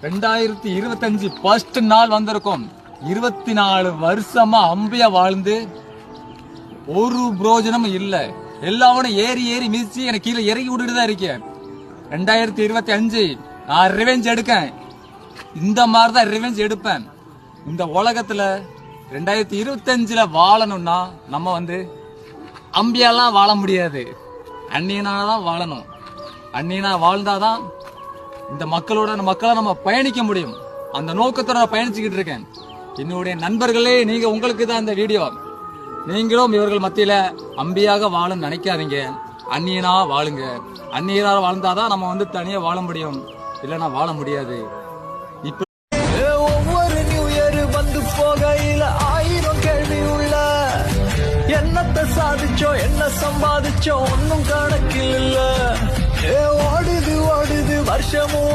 2025 first நாள் வந்திருக்கும். 24 வருஷமா அம்பியா வாழ்ந்து ஒரு பிரோஜனமும் இல்ல. எல்லாவனும் ஏறி ஏறி மிதிச்சு எனக்கு கீழே இறக்கி விட்டுட்டு தான் இருக்கேன். 2025 நான் ரிவெஞ்ச் எடுக்கேன். இந்த மாதிரிதான் ரிவெஞ்ச் எடுப்பேன். இந்த உலகத்துல 2025 வாழணும்னா நம்ம அம்பியாலாம் வாழ முடியாது. அந்நியனாதான் வாழணும். அந்நியனா வாழ்ந்தாதான் இந்த மக்களை நம்ம பயணிக்க முடியும். அந்த நோக்கத்தோட நான் பயணிச்சுக்கிட்டு இருக்கேன். என்னுடைய நண்பர்களே, நீங்க உங்களுக்கு தான் இந்த வீடியோ. நீங்களும் இவர்கள் மத்தியில அம்பியாக வாழ நினைக்காதீங்க. அந்நியனா வாழுங்க. அந்நியனா வாழ்ந்தாதான் நம்ம தனியா வாழ முடியும். இல்லைன்னா வாழ முடியாது. இப்ப ஒவ்வொரு நியூ இயர் வந்து போகையில 1000 கேள்வி உள்ள என்னத்தை சாதிச்சோம், என்ன சம்பாதிச்சோம், ஒன்னும் கணக்கில் இல்ல. ஓடுது வருஷமும்